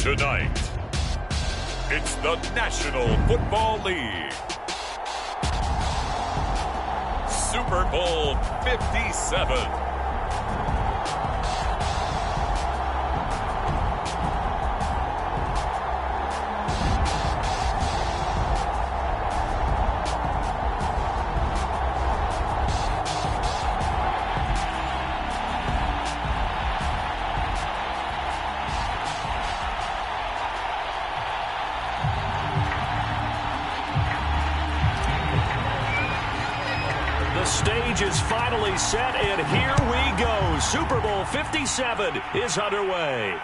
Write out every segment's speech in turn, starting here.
Tonight, it's the National Football League. Super Bowl 57. Is finally set, and here we go. Super Bowl 57 is underway.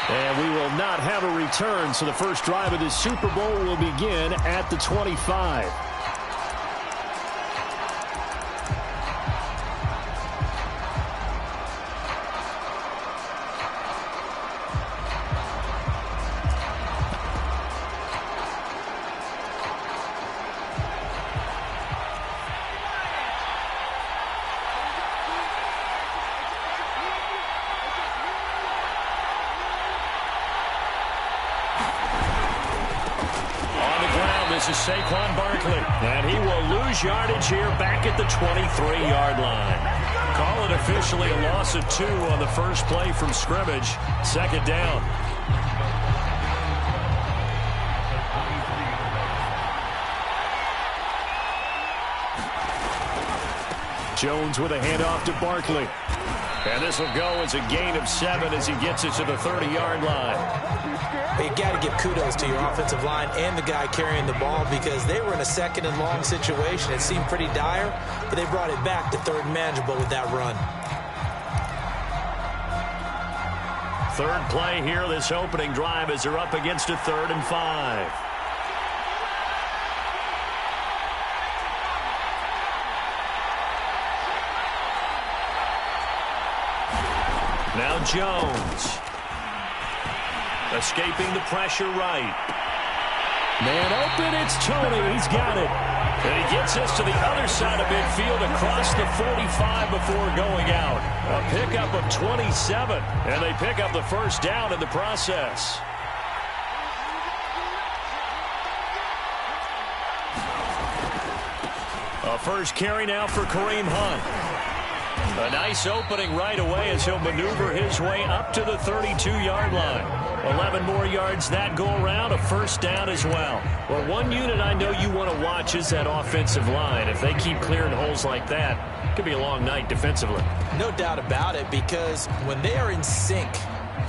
And we will not have a return, so the first drive of this Super Bowl will begin at the 25. This is Saquon Barkley, and he will lose yardage here back at the 23-yard line. Call it officially a loss of 2 on the first play from scrimmage. Second down. Jones with a handoff to Barkley. And this will go as a gain of 7 as he gets it to the 30-yard line. You got to give kudos to your offensive line and the guy carrying the ball because they were in a second and long situation. It seemed pretty dire, but they brought it back to third and manageable with that run. Third play here, this opening drive, as they're up against a 3rd and 5. Now Jones. Escaping the pressure right. Man open, it's Tony. He's got it. And he gets this to the other side of midfield across the 45 before going out. A pickup of 27. And they pick up the first down in the process. A first carry now for Kareem Hunt. A nice opening right away as he'll maneuver his way up to the 32-yard line. 11 more yards that go around, a first down as well. Well, one unit I know you want to watch is that offensive line. If they keep clearing holes like that, it could be a long night defensively. No doubt about it, because when they are in sync,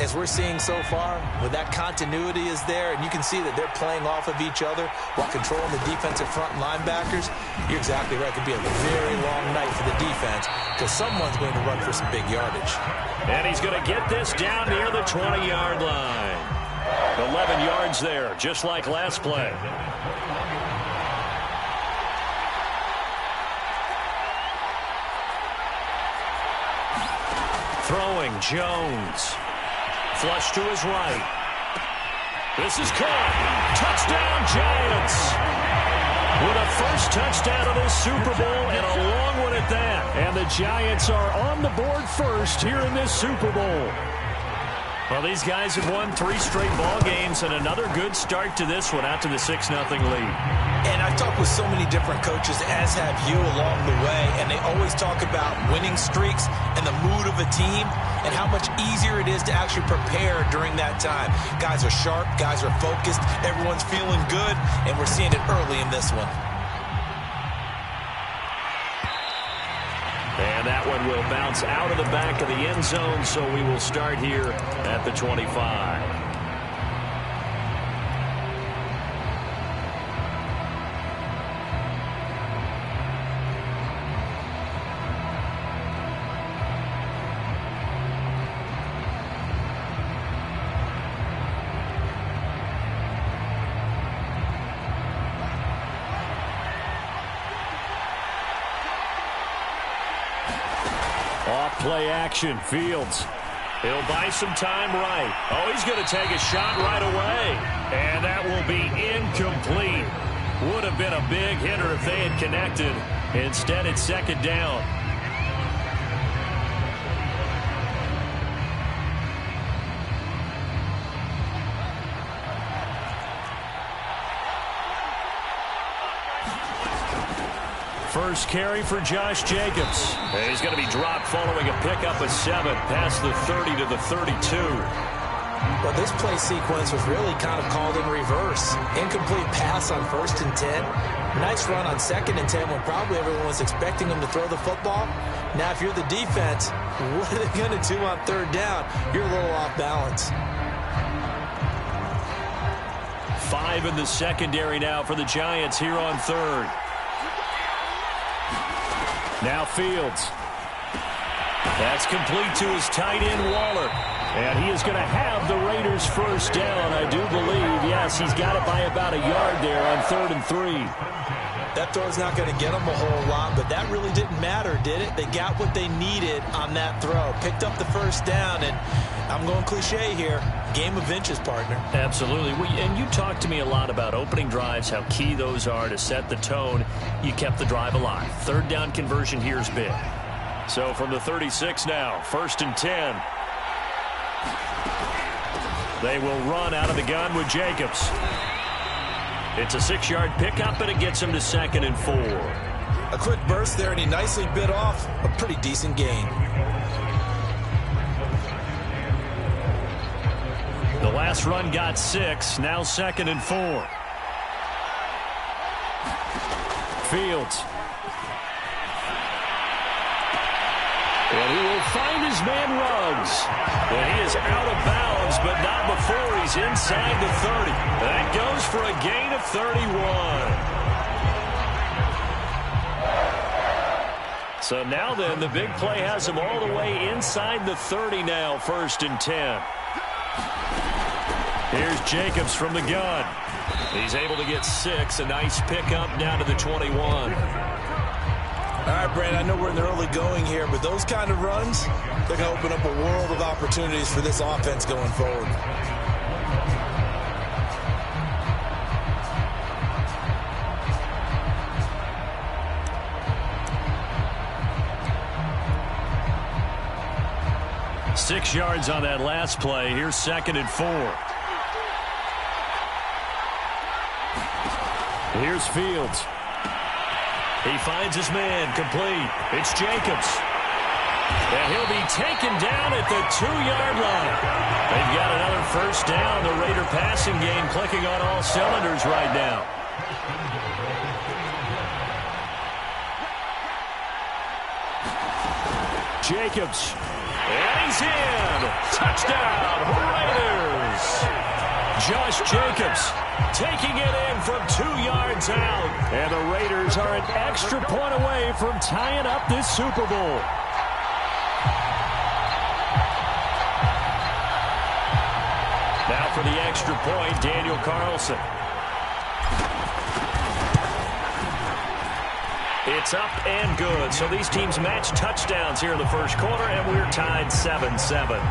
as we're seeing so far, when that continuity is there, and you can see that they're playing off of each other while controlling the defensive front and linebackers, you're exactly right. It could be a very long night for the defense because someone's going to run for some big yardage. And he's going to get this down near the 20-yard line. 11 yards there, just like last play. Throwing, Jones. Flush to his right. This is caught. Touchdown, Giants. With a first touchdown of this Super Bowl and a long one at that. And the Giants are on the board first here in this Super Bowl. Well, these guys have won 3 straight ball games and another good start to this one out to the 6-0 lead. And I've talked with so many different coaches, as have you, along the way, and they always talk about winning streaks and the mood of a team and how much easier it is to actually prepare during that time. Guys are sharp, guys are focused, everyone's feeling good, and we're seeing it early in this one. And that one will bounce out of the back of the end zone, so we will start here at the 25. Play action, Fields. He'll buy some time right. Oh, he's going to take a shot right away. And that will be incomplete. Would have been a big hitter if they had connected. Instead, it's second down. First carry for Josh Jacobs. And he's going to be dropped following a pickup of 7 past the 30 to the 32. Well, this play sequence was really kind of called in reverse. Incomplete pass on 1st and 10. Nice run on 2nd and 10 when probably everyone was expecting him to throw the football. Now, if you're the defense, what are they going to do on 3rd down? You're a little off balance. 5 in the secondary now for the Giants here on 3rd. Now Fields. That's complete to his tight end, Waller. And he is going to have the Raiders first down, I do believe. Yes, he's got it by about a yard there on 3rd and 3. That throw's not going to get them a whole lot, but that really didn't matter, did it? They got what they needed on that throw. Picked up the first down, and I'm going cliche here. Game of inches, partner. Absolutely. And you talked to me a lot about opening drives, how key those are to set the tone. You kept the drive alive. 3rd down conversion here is big. So from the 36 now, 1st and 10. They will run out of the gun with Jacobs. It's a 6-yard pickup, and it gets him to 2nd and 4. A quick burst there, and he nicely bit off a pretty decent gain. The last run got 6, now 2nd and 4. Fields. And he will find his man Ruggs. And he is out of bounds, but not before he's inside the 30. That goes for a gain of 31. So now then, the big play has him all the way inside the 30 now, 1st and 10. Here's Jacobs from the gun. He's able to get 6, a nice pickup down to the 21. All right, Brand, I know we're in the early going here, but those kind of runs, they're going to open up a world of opportunities for this offense going forward. Six yards on that last play. Here's 2nd and 4. Here's Fields. He finds his man complete. It's Jacobs. And he'll be taken down at the 2-yard line. They've got another first down. The Raider passing game clicking on all cylinders right now. Jacobs. And he's in. Touchdown, Raiders. Josh Jacobs taking it in from 2 yards out. And the Raiders are an extra point away from tying up this Super Bowl. Now for the extra point, Daniel Carlson. It's up and good. So these teams match touchdowns here in the first quarter, and we're tied 7-7.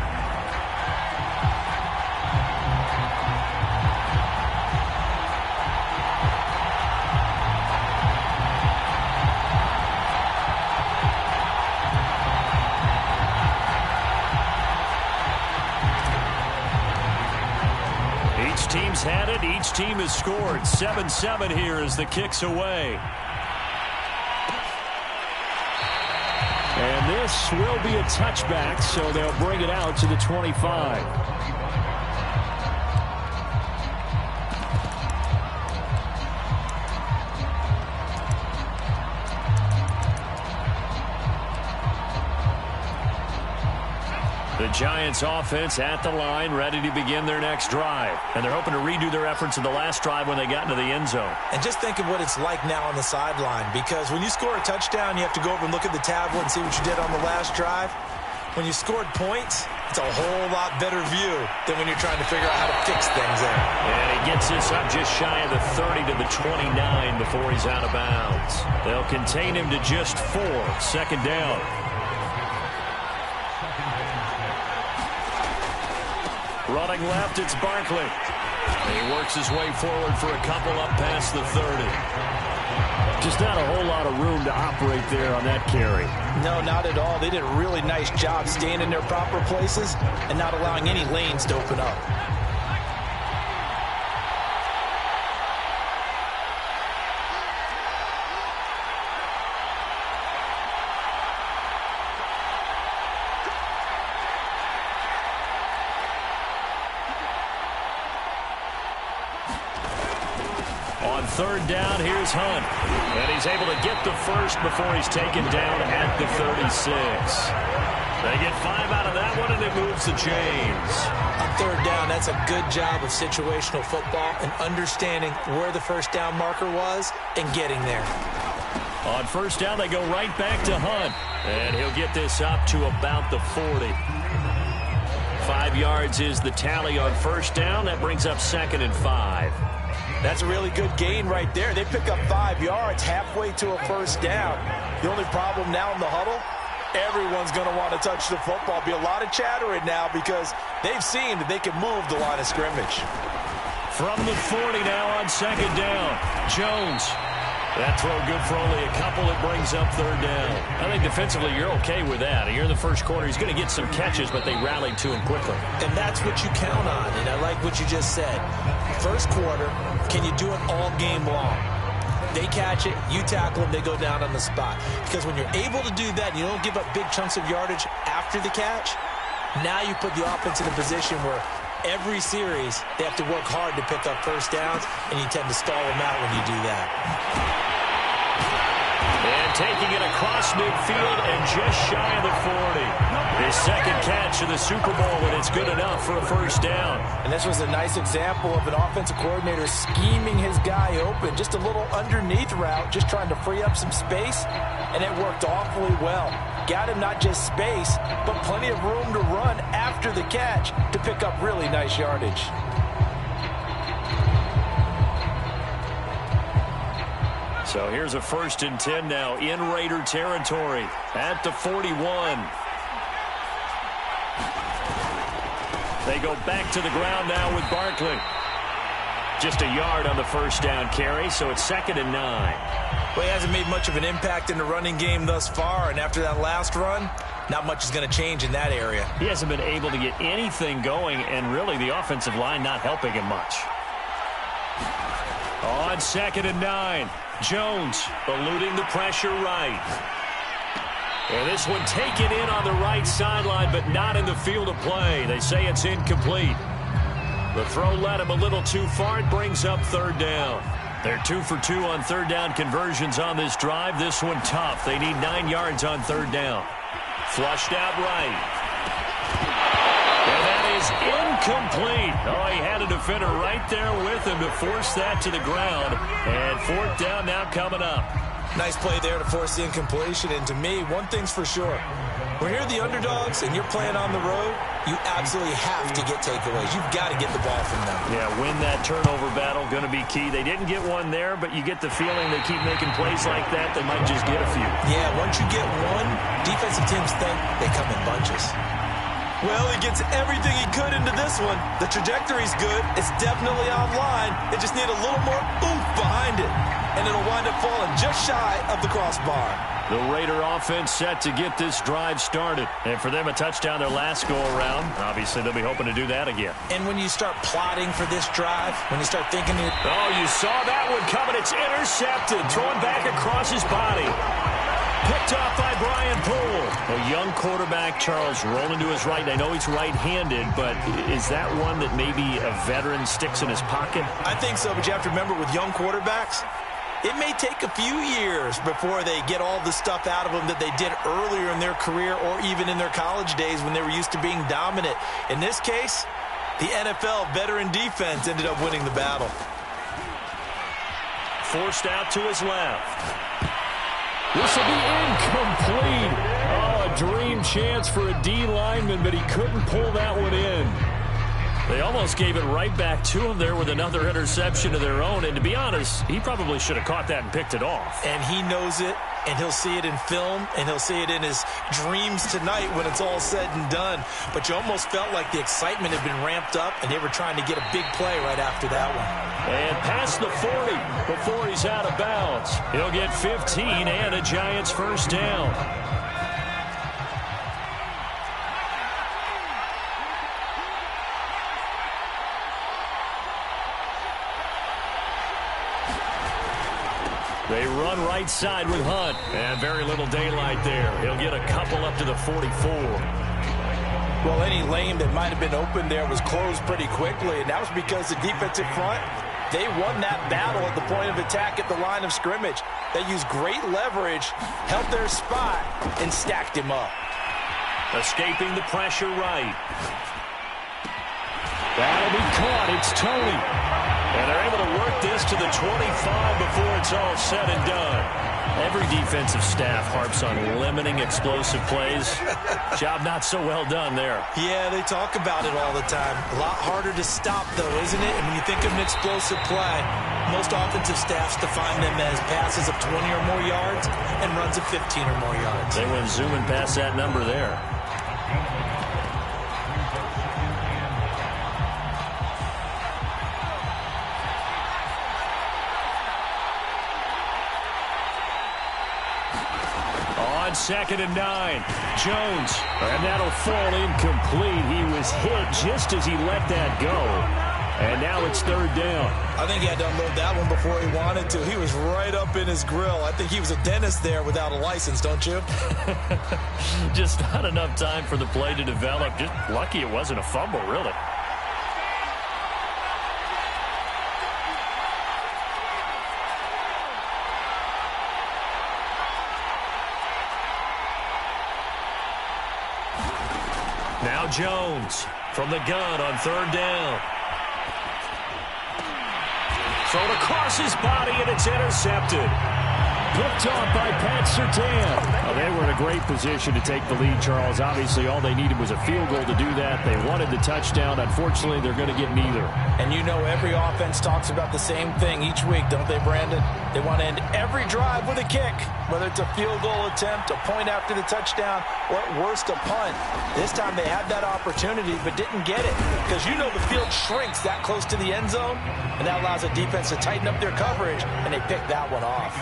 Each team's had it. Each team has scored. 7-7 here as the kick's away. And this will be a touchback, so they'll bring it out to the 25. The Giants offense at the line, ready to begin their next drive. And they're hoping to redo their efforts in the last drive when they got into the end zone. And just think of what it's like now on the sideline, because when you score a touchdown, you have to go over and look at the tablet and see what you did on the last drive. When you scored points, it's a whole lot better view than when you're trying to figure out how to fix things there. And he gets this up just shy of the 30 to the 29 before he's out of bounds. They'll contain him to just 4. 2nd down. Running left, it's Barkley. He works his way forward for a couple up past the 30. Just not a whole lot of room to operate there on that carry. No, not at all. They did a really nice job staying in their proper places and not allowing any lanes to open up. third down. Here's Hunt. And he's able to get the first before he's taken down at the 36. They get 5 out of that one, and it moves the chains. On third down, that's a good job of situational football and understanding where the first down marker was and getting there. On first down, they go right back to Hunt. And he'll get this up to about the 40. 5 yards is the tally on first down. That brings up 2nd and 5. That's a really good gain right there. They pick up 5 yards halfway to a first down. The only problem now in the huddle, everyone's going to want to touch the football. Be a lot of chattering now because they've seen that they can move the line of scrimmage. From the 40 now on second down, Jones. That throw good for only a couple. It brings up third down. I think defensively you're okay with that. Here in the first quarter, he's going to get some catches, but they rallied to him quickly. And that's what you count on, and I like what you just said. First quarter, can you do it all game long? They catch it, you tackle them, they go down on the spot. Because when you're able to do that, and you don't give up big chunks of yardage after the catch, now you put the offense in a position where every series they have to work hard to pick up first downs, and you tend to stall them out when you do that. And taking it across midfield and just shy of the 40. His second catch of the Super Bowl, and it's good enough for a first down. And this was a nice example of an offensive coordinator scheming his guy open. Just a little underneath route, just trying to free up some space, and it worked awfully well. Got him not just space, but plenty of room to run after the catch to pick up really nice yardage. So here's a 1st and 10 now in Raider territory at the 41. They go back to the ground now with Barkley. Just a yard on the first down carry, so it's 2nd and 9. Well, he hasn't made much of an impact in the running game thus far, and after that last run, not much is going to change in that area. He hasn't been able to get anything going, and really the offensive line not helping him much. On 2nd and 9, Jones eluding the pressure right. And this one taken in on the right sideline, but not in the field of play. They say it's incomplete. The throw led him a little too far. It brings up third down. They're 2 for 2 on third down conversions on this drive. This one tough. They need 9 yards on third down. Flushed out right. And that is incomplete. Oh, he had a defender right there with him to force that to the ground. And 4th down now coming up. Nice play there to force the incompletion. And to me, one thing's for sure. When you're the underdogs and you're playing on the road, you absolutely have to get takeaways. You've got to get the ball from them. Yeah, win that turnover battle, going to be key. They didn't get one there, but you get the feeling they keep making plays like that, they might just get a few. Yeah, once you get one, defensive teams think they come in bunches. Well, he gets everything he could into this one. The trajectory's good. It's definitely online. They just need a little more oomph behind it. And it'll wind up falling just shy of the crossbar. The Raider offense set to get this drive started. And for them, a touchdown their last go-around. Obviously, they'll be hoping to do that again. And when you start plotting for this drive, when you start thinking... Oh, you saw that one coming. It's intercepted. Thrown back across his body. Picked off by Brian Poole. A young quarterback, Charles, rolling to his right. I know he's right-handed, but is that one that maybe a veteran sticks in his pocket? I think so, but you have to remember with young quarterbacks, it may take a few years before they get all the stuff out of them that they did earlier in their career or even in their college days when they were used to being dominant. In this case, the NFL veteran defense ended up winning the battle. Forced out to his left. This will be incomplete. Oh, a dream chance for a D lineman, but he couldn't pull that one in. They almost gave it right back to him there with another interception of their own. And to be honest, he probably should have caught that and picked it off. And he knows it, and he'll see it in film, and he'll see it in his dreams tonight when it's all said and done. But you almost felt like the excitement had been ramped up, and they were trying to get a big play right after that one. And past the 40 before he's out of bounds. He'll get 15 and a Giants first down. They run right side with Hunt. And very little daylight there. He'll get a couple up to the 44. Well, any lane that might have been open there was closed pretty quickly, and that was because the defensive front, They won that battle at the point of attack at the line of scrimmage. They used great leverage, held their spot, and stacked him up. Escaping the pressure right. That'll be caught. It's Tony. And they're able to work this to the 25 before it's all said and done. Every defensive staff harps on limiting explosive plays. Job not so well done there. Yeah, they talk about it all the time. A lot harder to stop, though, isn't it? And when you think of an explosive play, most offensive staffs define them as passes of 20 or more yards and runs of 15 or more yards. They went zooming past that number there. Second and 9. Jones. And that'll fall incomplete. He was hit just as he let that go. And now it's third down. I think he had to unload that one before he wanted to. He was right up in his grill. I think he was a dentist there without a license, don't you? Just not enough time for the play to develop. Just lucky it wasn't a fumble, really. Now Jones from the gun on third down. Thrown across his body, and it's intercepted. Picked off by Pat Surtain. Well, they were in a great position to take the lead, Charles. Obviously, all they needed was a field goal to do that. They wanted the touchdown. Unfortunately, they're going to get neither. And you know every offense talks about the same thing each week, don't they, Brandon? They want to end every drive with a kick, whether it's a field goal attempt, a point after the touchdown, or at worst a punt. This time they had that opportunity but didn't get it because you know the field shrinks that close to the end zone, and that allows the defense to tighten up their coverage, and they picked that one off.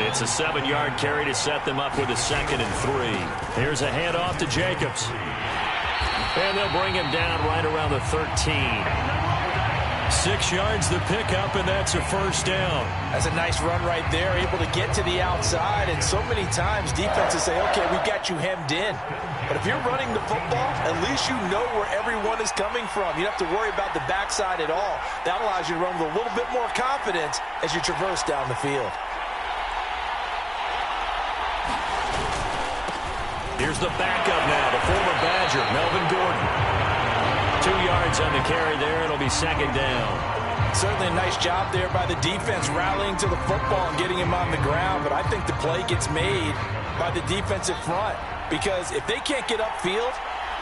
It's a 7-yard carry to set them up with a 2nd and 3. Here's a handoff to Jacobs. And they'll bring him down right around the 13. 6 yards the pickup, and that's a first down. That's a nice run right there, able to get to the outside. And so many times defenses say, okay, we've got you hemmed in. But if you're running the football, at least you know where everyone is coming from. You don't have to worry about the backside at all. That allows you to run with a little bit more confidence as you traverse down the field. Here's the backup now, the former Badger, Melvin Gordon. 2 yards on the carry there. It'll be 2nd down. Certainly a nice job there by the defense rallying to the football and getting him on the ground. But I think the play gets made by the defensive front because if they can't get upfield,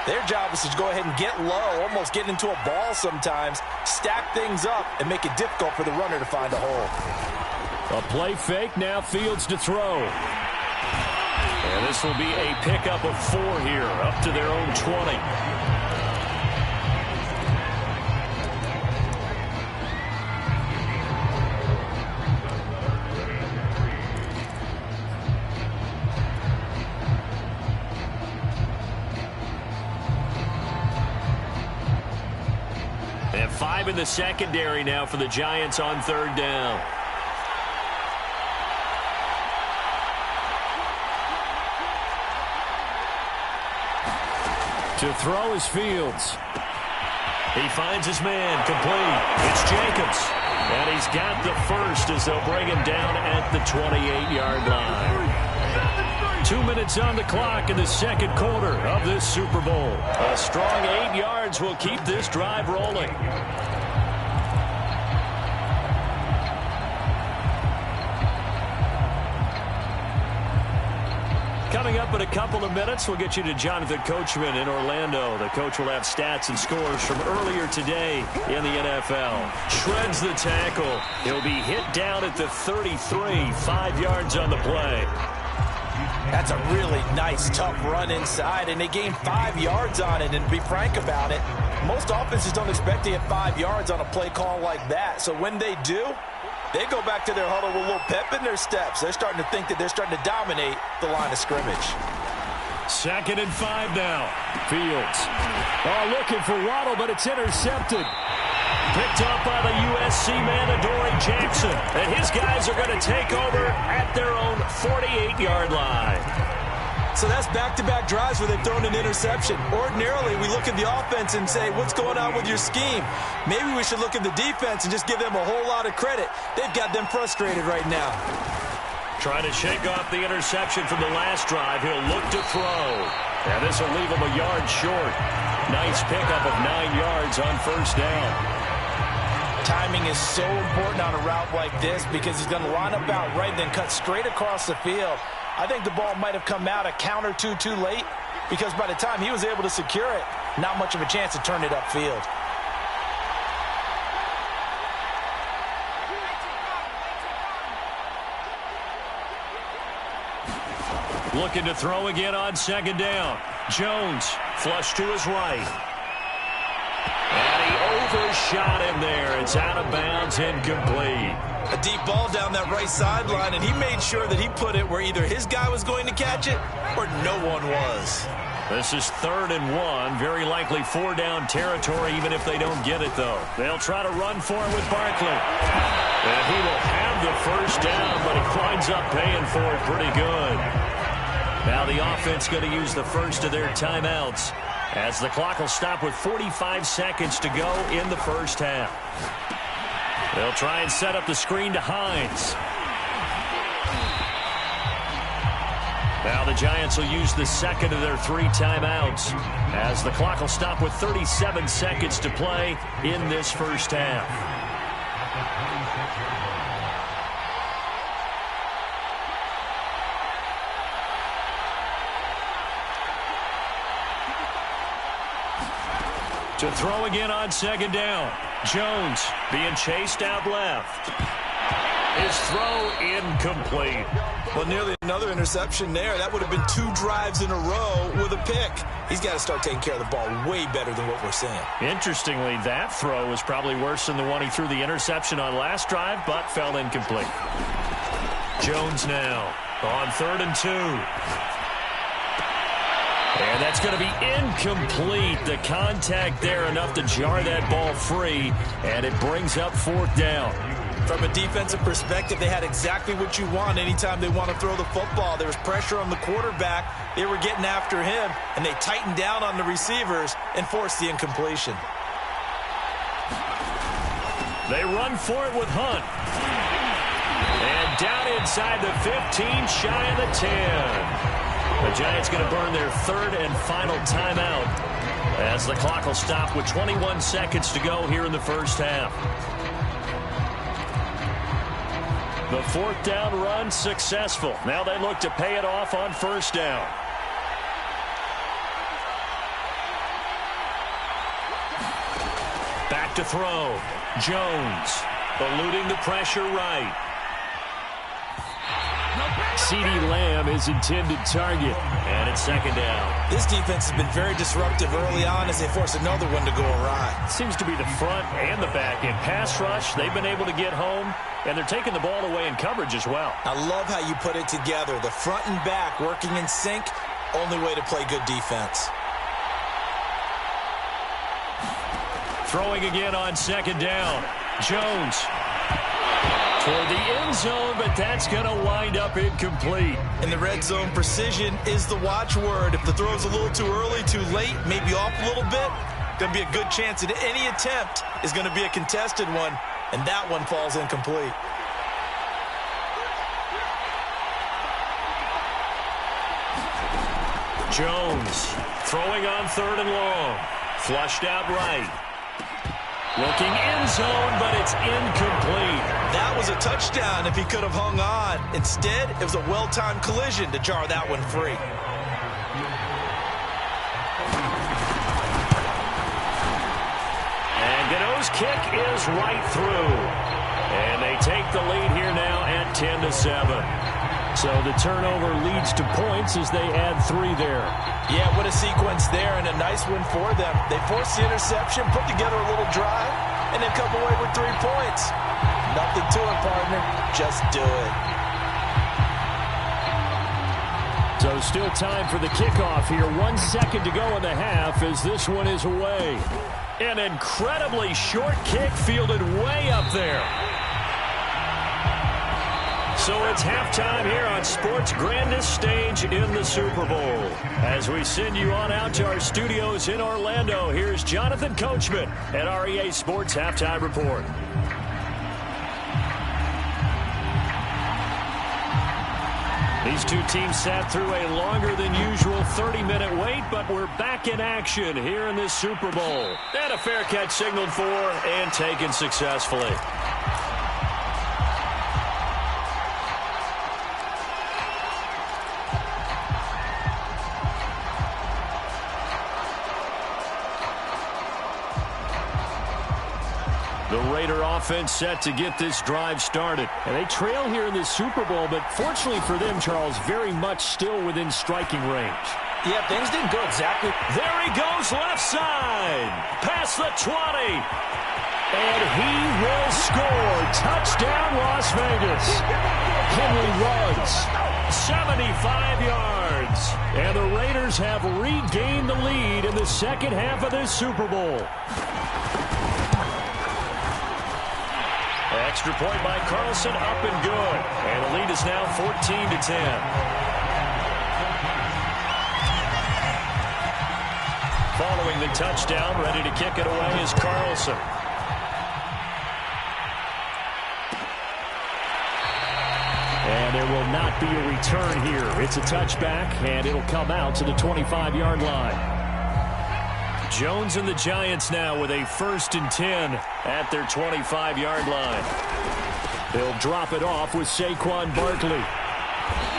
their job is to go ahead and get low, almost get into a ball sometimes, stack things up, and make it difficult for the runner to find a hole. A play fake, now Fields to throw. And this will be a pickup of 4 here, up to their own 20. And 5 in the secondary now for the Giants on third down. To throw is Fields. He finds his man, complete. It's Jacobs. And he's got the first as they'll bring him down at the 28-yard line. 2 minutes on the clock in the second quarter of this Super Bowl. A strong 8 yards will keep this drive rolling. Coming up in a couple of minutes, we'll get you to Jonathan Coachman in Orlando. The coach will have stats and scores from earlier today in the NFL. Shreds the tackle. He'll be hit down at the 33, 5 yards on the play. That's a really nice, tough run inside, and they gained 5 yards on it. And to be frank about it, most offenses don't expect to get 5 yards on a play call like that. So when they do, they go back to their huddle with a little pep in their steps. They're starting to think that they're starting to dominate the line of scrimmage. 2nd and 5 now. Fields. Oh, looking for Waddle, but it's intercepted. Picked up by the USC man, Adoree Jackson. And his guys are going to take over at their own 48-yard line. So that's back-to-back drives where they've thrown an interception. Ordinarily, we look at the offense and say, what's going on with your scheme? Maybe we should look at the defense and just give them a whole lot of credit. They've got them frustrated right now. Trying to shake off the interception from the last drive. He'll look to throw. And this will leave him a yard short. Nice pickup of 9 yards on first down. Timing is so important on a route like this because he's going to line up out right, then cut straight across the field. I think the ball might have come out a count or two too late because by the time he was able to secure it, not much of a chance to turn it upfield. Looking to throw again on second down. Jones, flush to his right. And he overshot him there. It's out of bounds, incomplete. A deep ball down that right sideline, and he made sure that he put it where either his guy was going to catch it or no one was. This is 3rd and 1. Very likely 4-down territory, even if they don't get it, though. They'll try to run for it with Barkley. And he will have the first down, but he winds up paying for it pretty good. Now the offense going to use the first of their timeouts as the clock will stop with 45 seconds to go in the first half. They'll try and set up the screen to Hines. Now the Giants will use the second of their 3 timeouts as the clock will stop with 37 seconds to play in this first half. To throw again on second down. Jones being chased out left. His throw incomplete. Well, nearly another interception there. That would have been 2 drives in a row with a pick. He's got to start taking care of the ball way better than what we're seeing. Interestingly, that throw was probably worse than the one he threw the interception on last drive, but fell incomplete. Jones now on 3rd and 2. And that's going to be incomplete. The contact there enough to jar that ball free, and it brings up 4th down. From a defensive perspective, they had exactly what you want anytime they want to throw the football. There was pressure on the quarterback. They were getting after him, and they tightened down on the receivers and forced the incompletion. They run for it with Hunt. And down inside the 15, shy of the 10. The Giants going to burn their 3rd and final timeout as the clock will stop with 21 seconds to go here in the first half. The 4th down run successful. Now they look to pay it off on first down. Back to throw. Jones eluding the pressure right. CeeDee Lamb is intended target, and it's second down. This defense has been very disruptive early on as they force another one to go awry. Seems to be the front and the back end. Pass rush, they've been able to get home, and they're taking the ball away in coverage as well. I love how you put it together. The front and back working in sync, only way to play good defense. Throwing again on second down. Jones toward the end zone, but that's going to wind up incomplete. In the red zone, precision is the watchword. If the throw's a little too early, too late, maybe off a little bit, going to be a good chance that any attempt is going to be a contested one, and that one falls incomplete. Jones throwing on 3rd and long. Flushed out right. Looking end zone, but it's incomplete. That was a touchdown if he could have hung on. Instead, it was a well-timed collision to jar that one free. And Gano's kick is right through. And they take the lead here now at 10-7. So the turnover leads to points as they add 3 there. Yeah, what a sequence there, and a nice one for them. They forced the interception, put together a little drive, and then come away with 3 points. Nothing to it, partner. Just do it. So still time for the kickoff here. 1 second to go in the half as this one is away. An incredibly short kick fielded way up there. So it's halftime here on sports' grandest stage in the Super Bowl. As we send you on out to our studios in Orlando, here's Jonathan Coachman at REA Sports Halftime Report. These two teams sat through a longer than usual 30-minute wait, but we're back in action here in this Super Bowl. And a fair catch signaled for and taken successfully. The Raider offense set to get this drive started. And they trail here in this Super Bowl, but fortunately for them, Charles, very much still within striking range. Yeah, things didn't go exactly. There he goes left side. Past the 20. And he will score. Touchdown, Las Vegas. Henry runs 75 yards. And the Raiders have regained the lead in the second half of this Super Bowl. Extra point by Carlson, up and good. And the lead is now 14-10. Following the touchdown, ready to kick it away is Carlson. And there will not be a return here. It's a touchback, and it'll come out to the 25-yard line. Jones and the Giants now with a 1st and 10 at their 25-yard line. They'll drop it off with Saquon Barkley.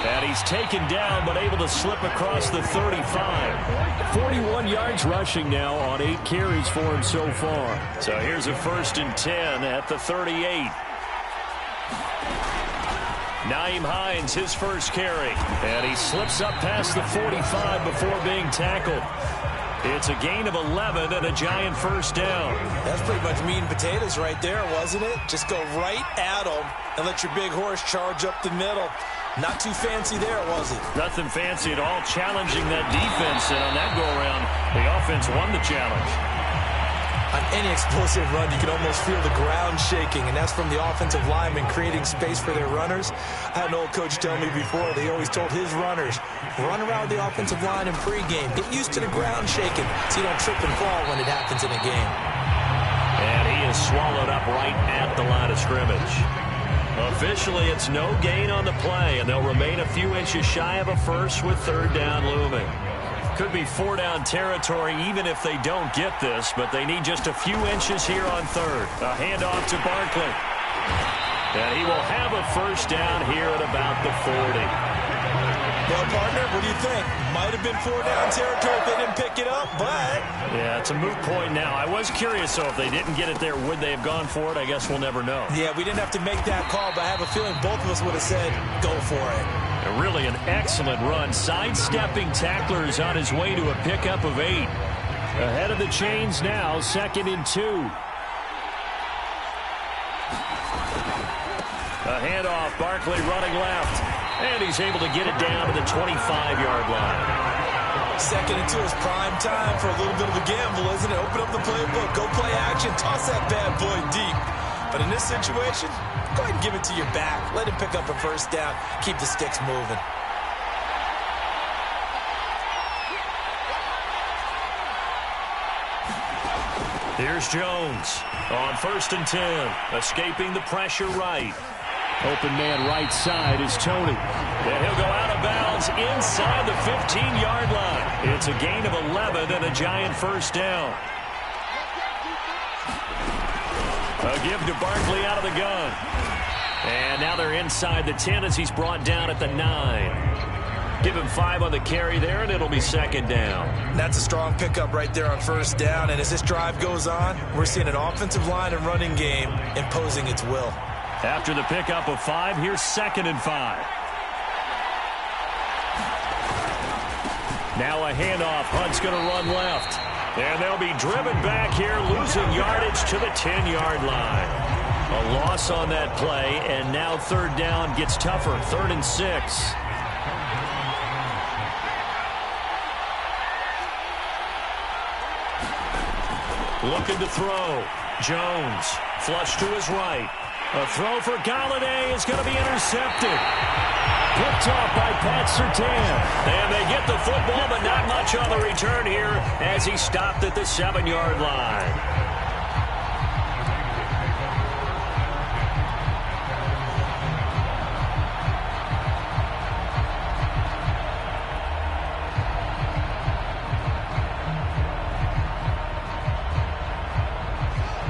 And he's taken down but able to slip across the 35. 41 yards rushing now on 8 carries for him so far. So here's a 1st and 10 at the 38. Nyheim Hines, his first carry. And he slips up past the 45 before being tackled. It's a gain of 11 and a Giant 1st down. That's pretty much meat and potatoes right there, wasn't it? Just go right at them and let your big horse charge up the middle. Not too fancy there, was it? Nothing fancy at all, challenging that defense. And on that go-around, the offense won the challenge. On any explosive run, you can almost feel the ground shaking, and that's from the offensive linemen creating space for their runners. I had an old coach tell me before, they always told his runners, run around the offensive line in pregame. Get used to the ground shaking so you don't trip and fall when it happens in a game. And he is swallowed up right at the line of scrimmage. Officially, it's no gain on the play, and they'll remain a few inches shy of a first with 3rd down looming. Could be 4-down territory even if they don't get this, but they need just a few inches here on 3rd. A handoff to Barkley. And he will have a 1st down here at about the 40. Well, partner, what do you think? Might have been 4-down territory if they didn't pick it up, but... Yeah, it's a moot point now. I was curious, so if they didn't get it there, would they have gone for it? I guess we'll never know. Yeah, we didn't have to make that call, but I have a feeling both of us would have said, go for it. Really an excellent run. Sidestepping tacklers on his way to a pickup of 8. Ahead of the chains now, 2nd and 2. A handoff, Barkley running left. And he's able to get it down to the 25-yard line. 2nd and 2 is prime time for a little bit of a gamble, isn't it? Open up the playbook, go play action, toss that bad boy deep. But in this situation, go ahead and give it to your back. Let him pick up a 1st down. Keep the sticks moving. Here's Jones on 1st and 10. Escaping the pressure right. Open man right side is Tony. And he'll go out of bounds inside the 15-yard line. It's a gain of 11 and a Giant 1st down. A give to Barkley out of the gun. And now they're inside the 10 as he's brought down at the 9. Give him 5 on the carry there, and it'll be 2nd down. That's a strong pickup right there on 1st down. And as this drive goes on, we're seeing an offensive line and running game imposing its will. After the pickup of 5, here's 2nd and 5. Now a handoff. Hunt's going to run left. And they'll be driven back here, losing yardage to the 10-yard line. A loss on that play, and now 3rd down gets tougher. 3rd and 6. Looking to throw. Jones, flush to his right. A throw for Galladay is going to be intercepted. Picked off by Pat Surtain. And they get the football, but not much on the return here as he stopped at the 7-yard line.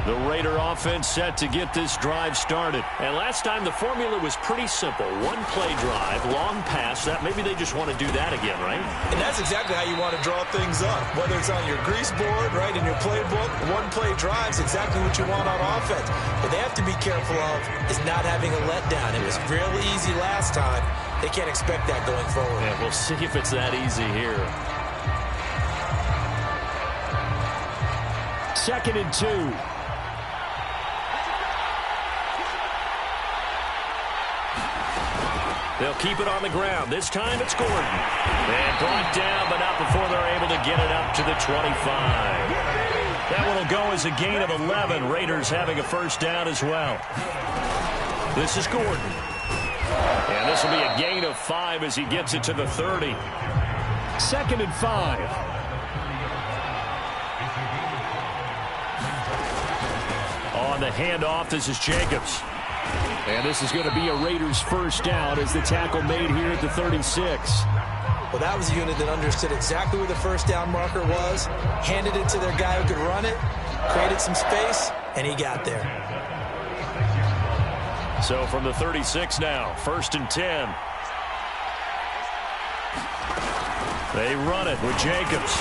The Raider offense set to get this drive started. And last time the formula was pretty simple. One play drive, long pass. That maybe they just want to do that again, right? And that's exactly how you want to draw things up. Whether it's on your grease board, right, in your playbook, one play drive's exactly what you want on offense. What they have to be careful of is not having a letdown. It was real easy last time. They can't expect that going forward. Yeah, we'll see if it's that easy here. 2nd and 2. They'll keep it on the ground. This time it's Gordon. And brought down, but not before they're able to get it up to the 25. That one will go as a gain of 11. Raiders having a first down as well. This is Gordon. And this will be a gain of 5 as he gets it to the 30. 2nd and 5. On the handoff, this is Jacobs. And this is going to be a Raiders first down as the tackle made here at the 36. Well, that was a unit that understood exactly where the first down marker was, handed it to their guy who could run it, created some space, and he got there. So from the 36 now, 1st and 10. They run it with Jacobs.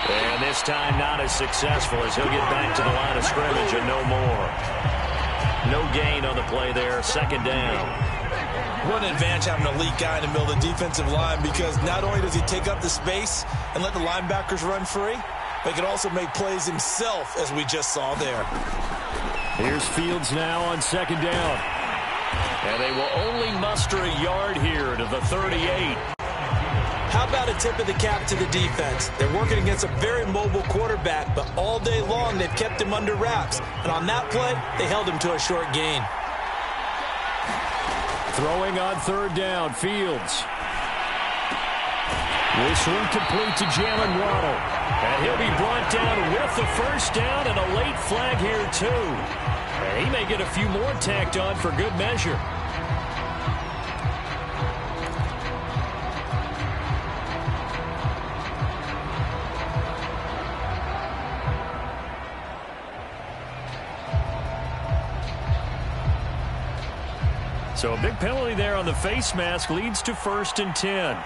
And this time not as successful as he'll get back to the line of scrimmage and no more. No gain on the play there. 2nd down. What an advantage having an elite guy in the middle of the defensive line, because not only does he take up the space and let the linebackers run free, but he can also make plays himself, as we just saw there. Here's Fields now on 2nd down. And they will only muster a yard here to the 38. How about a tip of the cap to the defense? They're working against a very mobile quarterback, but all day long they've kept him under wraps. And on that play, they held him to a short gain. Throwing on 3rd down, Fields. This one complete to Jalen Waddle. And he'll be brought down with the first down and a late flag here too. And he may get a few more tacked on for good measure. So a big penalty there on the face mask leads to 1st and 10.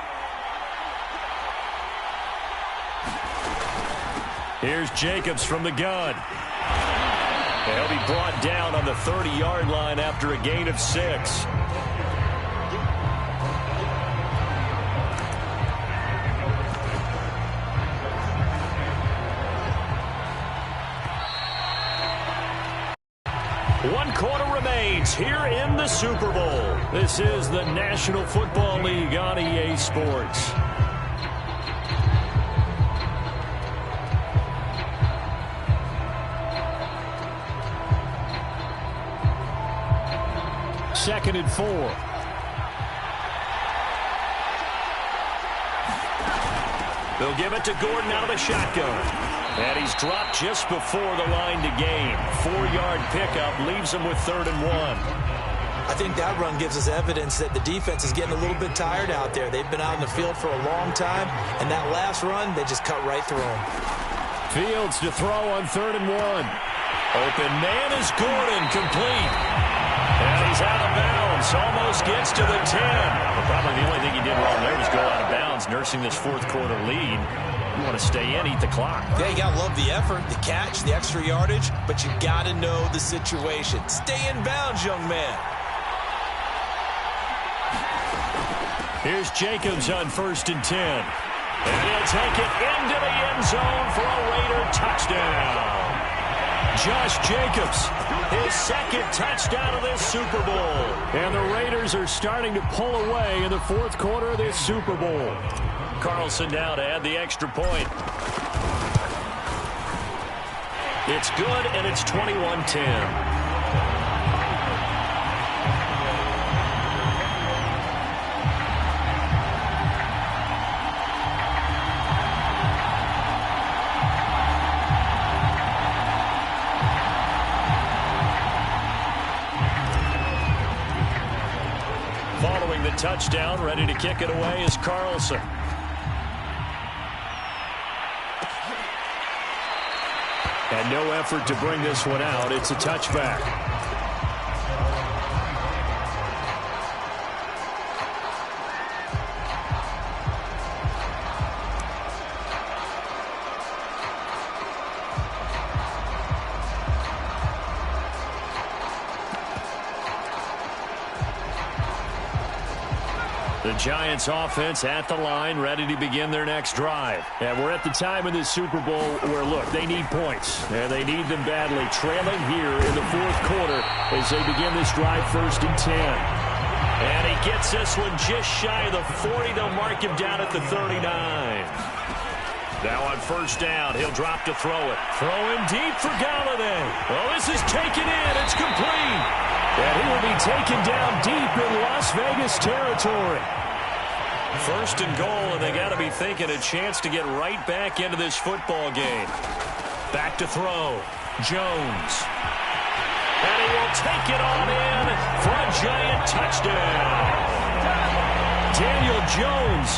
Here's Jacobs from the gun. And he'll be brought down on the 30-yard line after a gain of 6. One quarter remains here in the Super Bowl. This is the National Football League on EA Sports. Second and 4. They'll give it to Gordon out of the shotgun. And he's dropped just before the line to gain. 4-yard pickup leaves him with 3rd and 1. I think that run gives us evidence that the defense is getting a little bit tired out there. They've been out in the field for a long time, and that last run, they just cut right through them. Fields to throw on 3rd and 1. Open man is Gordon, complete. And he's out of bounds, almost gets to the 10. But probably the only thing he did wrong there was go out of bounds, nursing this 4th quarter lead. You want to stay in, eat the clock. Yeah, you got to love the effort, the catch, the extra yardage, but you got to know the situation. Stay in bounds, young man. Here's Jacobs on 1st and 10. And he'll take it into the end zone for a Raider touchdown. Josh Jacobs, his 2nd touchdown of this Super Bowl. And the Raiders are starting to pull away in the 4th quarter of this Super Bowl. Carlson now to add the extra point. It's good, and it's 21-10. touchdown. Ready to kick it away is Carlson. And no effort to bring this one out. It's a touchback. The Giants offense at the line, ready to begin their next drive. And we're at the time in this Super Bowl where, look, they need points. And they need them badly, trailing here in the fourth quarter as they begin this drive 1st and 10. And he gets this one just shy of the 40. They'll mark him down at the 39. Now on 1st down, he'll drop to throw it. Throwing deep for Galladay. Well, this is taken in. It's complete. And he will be taken down deep in Las Vegas territory. 1st and goal, and they got to be thinking a chance to get right back into this football game. Back to throw. Jones. And he will take it on in for a Giant touchdown. Daniel Jones,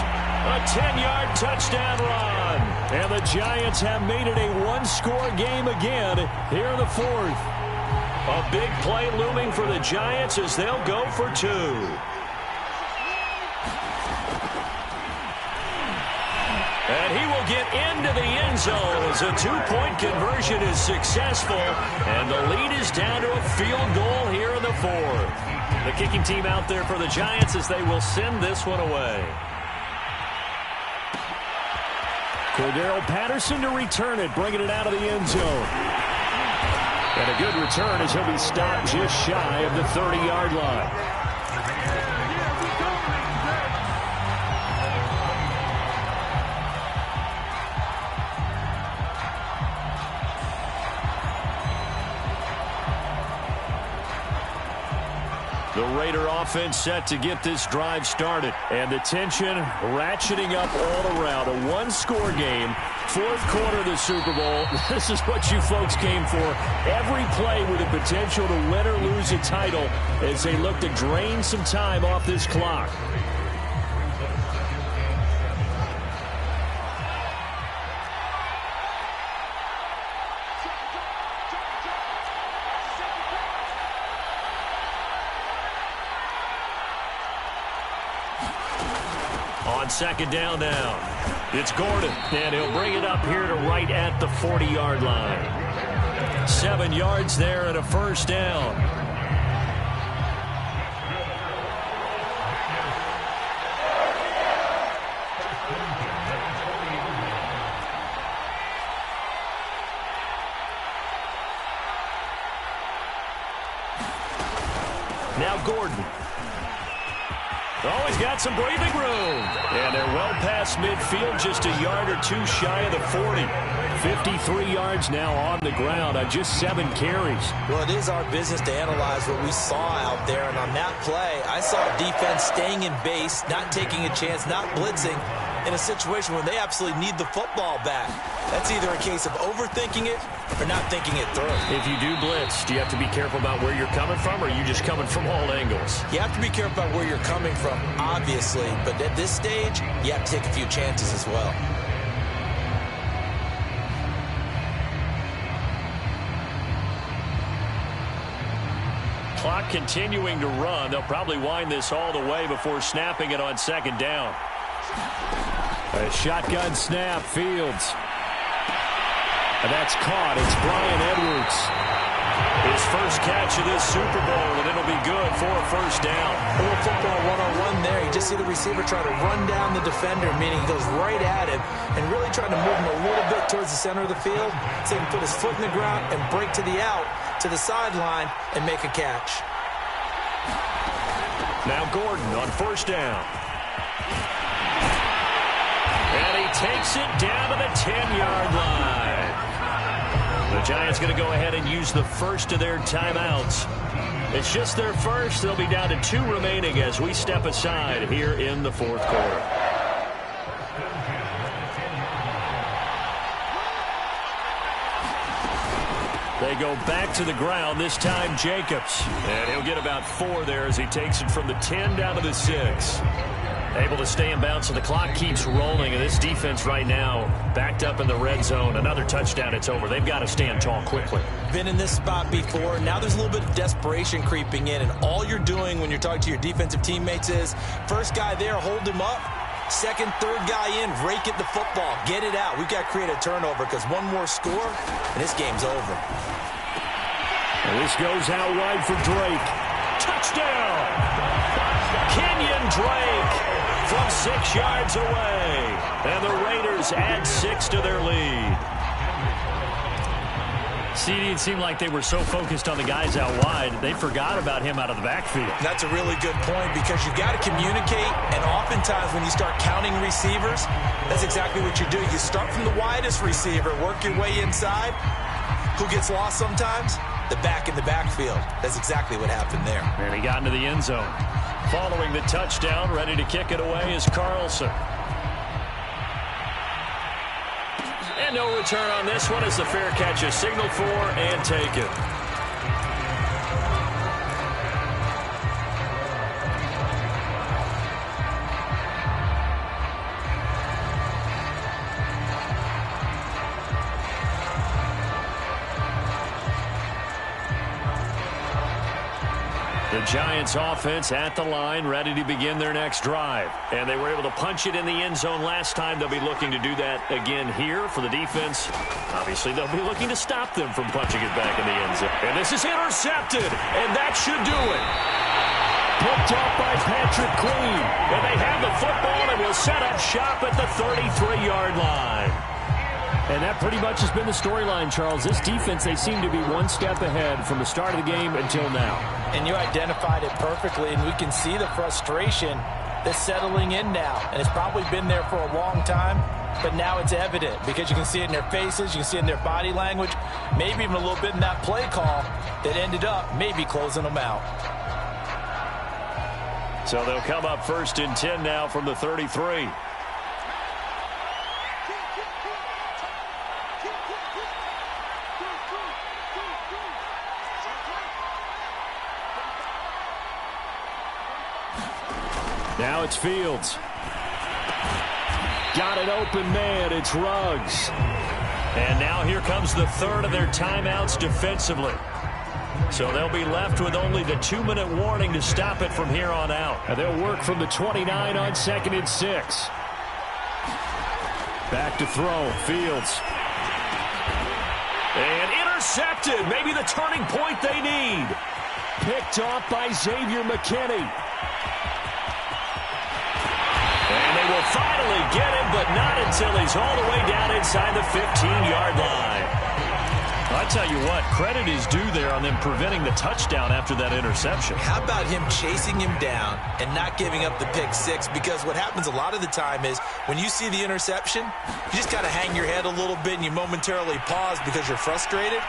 a 10-yard touchdown run. And the Giants have made it a one-score game again here in the 4th. A big play looming for the Giants as they'll go for 2. And he will get into the end zone as a 2-point conversion is successful. And the lead is down to a field goal here in the 4th. The kicking team out there for the Giants as they will send this one away. Cordero Patterson to return it, bringing it out of the end zone. And a good return as he'll be stopped just shy of the 30-yard line. The Raider offense set to get this drive started. And the tension ratcheting up all around. A one-score game. 4th quarter of the Super Bowl. This is what you folks came for. Every play with the potential to win or lose a title as they look to drain some time off this clock. On 2nd down now. It's Gordon, and he'll bring it up here to right at the 40-yard line. 7 yards there and a 1st down. Now Gordon. Oh, he's got some breathing room. And they're well past midfield, just a yard or 2 shy of the 40. 53 yards now on the ground on just 7 carries. Well, it is our business to analyze what we saw out there. And on that play, I saw defense staying in base, not taking a chance, not blitzing in a situation where they absolutely need the football back. That's either a case of overthinking it or not thinking it through. If you do blitz, do you have to be careful about where you're coming from, or are you just coming from all angles? You have to be careful about where you're coming from, obviously. But at this stage, you have to take a few chances as well. Clock continuing to run. They'll probably wind this all the way before snapping it on 2nd down. A shotgun snap, Fields. And that's caught. It's Brian Edwards. His first catch of this Super Bowl, and it'll be good for a 1st down. A little football one-on-one there. You just see the receiver try to run down the defender, meaning he goes right at him and really trying to move him a little bit towards the center of the field so he can put his foot in the ground and break to the out, to the sideline, and make a catch. Now Gordon on 1st down. And he takes it down to the 10-yard line. The Giants going to go ahead and use the first of their timeouts. It's just their first. They'll be down to 2 remaining as we step aside here in the 4th quarter. They go back to the ground, this time Jacobs. And he'll get about 4 there as he takes it from the 10 down to the 6. Able to stay in bounds, so the clock keeps rolling. And this defense right now backed up in the red zone. Another touchdown, it's over. They've got to stand tall quickly. Been in this spot before. Now there's a little bit of desperation creeping in. And all you're doing when you're talking to your defensive teammates is, first guy there, hold him up. Second, third guy in, rake at the football. Get it out. We've got to create a turnover because one more score, and this game's over. And this goes out wide for Drake. Touchdown! Kenyon Drake from 6 yards away. And the Raiders add 6 to their lead. CD, it seemed like they were so focused on the guys out wide, they forgot about him out of the backfield. That's a really good point because you've got to communicate, and oftentimes when you start counting receivers, that's exactly what you do. You start from the widest receiver, work your way inside. Who gets lost sometimes? The back in the backfield. That's exactly what happened there. And he got into the end zone. Following the touchdown, ready to kick it away is Carlson. And no return on this one as the fair catch is signaled for and taken. The Giants offense at the line, ready to begin their next drive. And they were able to punch it in the end zone last time. They'll be looking to do that again here for the defense. Obviously, they'll be looking to stop them from punching it back in the end zone. And this is intercepted, and that should do it. Picked up by Patrick Queen. And they have the football and will set up shop at the 33-yard line. And that pretty much has been the storyline, Charles. This defense, they seem to be one step ahead from the start of the game until now. And you identified it perfectly, and we can see the frustration that's settling in now. And it's probably been there for a long time, but now it's evident because you can see it in their faces, you can see it in their body language, maybe even a little bit in that play call that ended up maybe closing them out. So they'll come up 1st and 10 now from the 33. Now it's Fields. Got an open man. It's Ruggs. And now here comes the third of their timeouts defensively. So they'll be left with only the 2-minute warning to stop it from here on out. And they'll work from the 29 on 2nd and 6. Back to throw. Fields. And intercepted. Maybe the turning point they need. Picked off by Xavier McKinney. And they will finally get him, but not until he's all the way down inside the 15-yard line. I tell you what, credit is due there on them preventing the touchdown after that interception. How about him chasing him down and not giving up the pick six? Because what happens a lot of the time is when you see the interception, you just kind of hang your head a little bit and you momentarily pause because you're frustrated.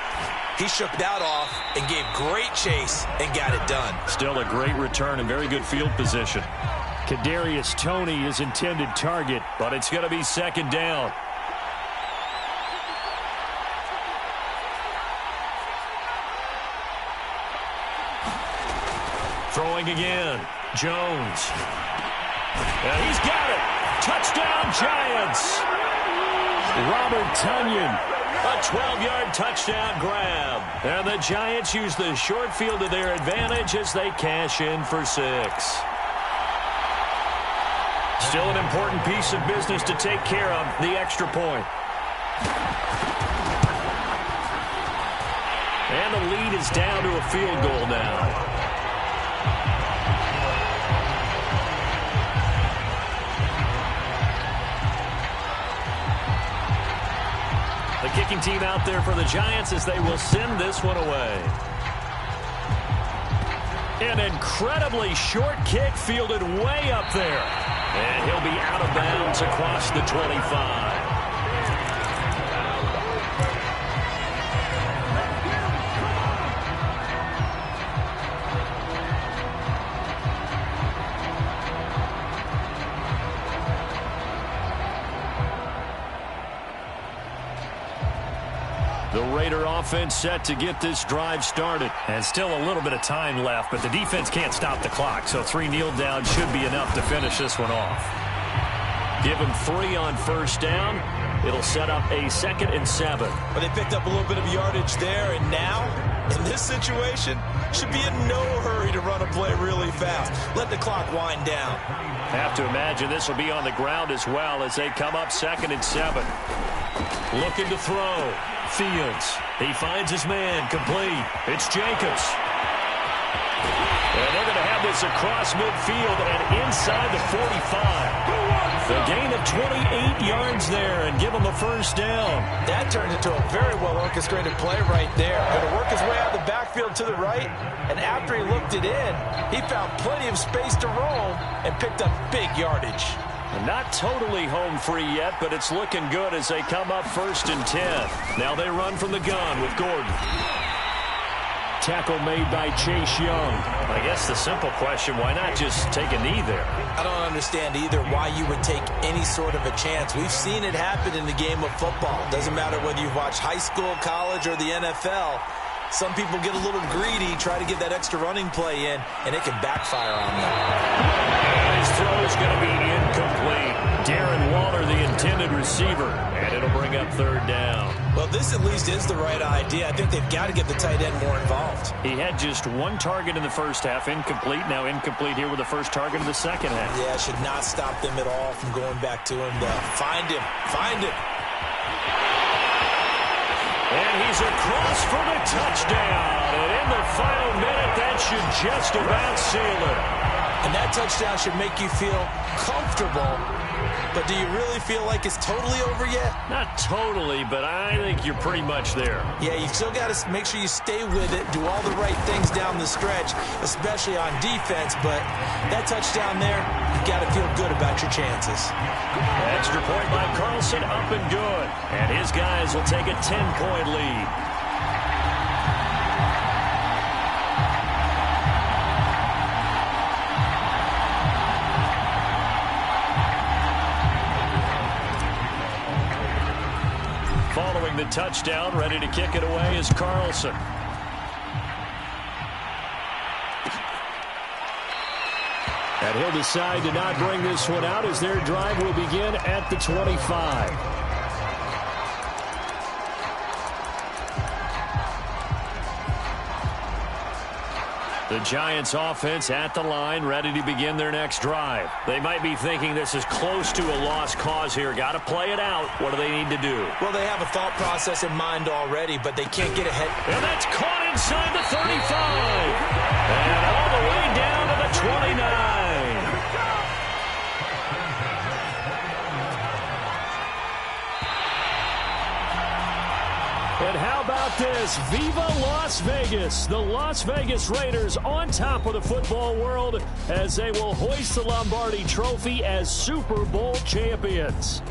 He shook that off and gave great chase and got it done. Still a great return and very good field position. Kadarius Toney is intended target, but it's going to be 2nd down. Throwing again. Jones. And he's got it. Touchdown, Giants. Robert Tonyan. A 12-yard touchdown grab. And the Giants use the short field to their advantage as they cash in for 6. Still an important piece of business to take care of, the extra point. And the lead is down to a field goal now. The kicking team out there for the Giants as they will send this one away. An incredibly short kick fielded way up there. And he'll be out of bounds across the 25. The Raider offense set to get this drive started. And still a little bit of time left, but the defense can't stop the clock, so 3 kneel downs should be enough to finish this one off. Give him 3 on first down. It'll set up a 2nd and 7. But they picked up a little bit of yardage there, and now, in this situation, should be in no hurry to run a play really fast. Let the clock wind down. Have to imagine this will be on the ground as well as they come up 2nd and 7. Looking to throw. Fields. He finds his man. Complete. It's Jacobs. And they're going to have this across midfield and inside the 45. The gain of 28 yards there and give him a first down. That turned into a very well-orchestrated play right there. Going to work his way out of the backfield to the right, and after he looked it in, he found plenty of space to roam and picked up big yardage. Not totally home free yet, but it's looking good as they come up 1st and 10. Now they run from the gun with Gordon. Tackle made by Chase Young. I guess the simple question, why not just take a knee there? I don't understand either why you would take any sort of a chance. We've seen it happen in the game of football. Doesn't matter whether you've watched high school, college, or the NFL. Some people get a little greedy, try to get that extra running play in, and it can backfire on them. His throw is going to be incomplete. Darren Waller, the intended receiver, and it'll bring up 3rd down. Well, this at least is the right idea. I think they've got to get the tight end more involved. He had just 1 target in the first half, incomplete. Now incomplete here with the first target in the second half. Yeah, should not stop them at all from going back to him. Find him. Find him. And he's across for the touchdown. And in the final minute, that should just about seal it. And that touchdown should make you feel comfortable. But do you really feel like it's totally over yet? Not totally, but I think you're pretty much there. Yeah, you still got to make sure you stay with it, do all the right things down the stretch, especially on defense. But that touchdown there, you got to feel good about your chances. Extra point by Carlson, up and good. And his guys will take a 10-point lead. Following the touchdown, ready to kick it away is Carlson. And he'll decide to not bring this one out as their drive will begin at the 25. The Giants offense at the line, ready to begin their next drive. They might be thinking this is close to a lost cause here. Got to play it out. What do they need to do? Well, they have a thought process in mind already, but they can't get ahead. And that's caught inside the 35. And all the way down to the 29. And how about this? Viva Las Vegas! The Las Vegas Raiders on top of the football world as they will hoist the Lombardi Trophy as Super Bowl champions.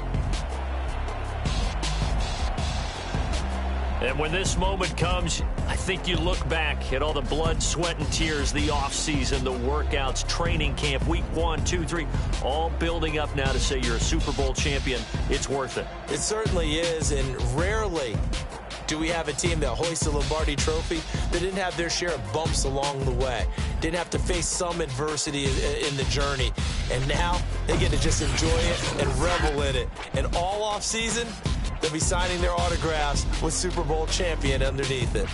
And when this moment comes, I think you look back at all the blood, sweat, and tears, the offseason, the workouts, training camp, week 1, 2, 3, all building up now to say you're a Super Bowl champion. It's worth it. It certainly is, and rarely do we have a team that hoists the Lombardi Trophy that didn't have their share of bumps along the way, didn't have to face some adversity in the journey, and now they get to just enjoy it and revel in it. And all offseason, they'll be signing their autographs with Super Bowl champion underneath it.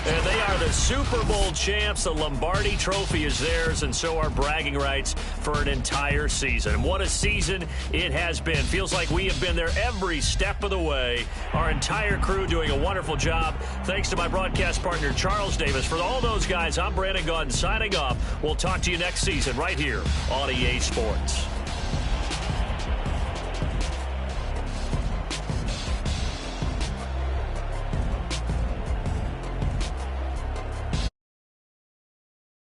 And they are the Super Bowl champs. The Lombardi Trophy is theirs, and so are bragging rights for an entire season. What a season it has been. Feels like we have been there every step of the way. Our entire crew doing a wonderful job. Thanks to my broadcast partner, Charles Davis. For all those guys, I'm Brandon Gaudin signing off. We'll talk to you next season right here on EA Sports.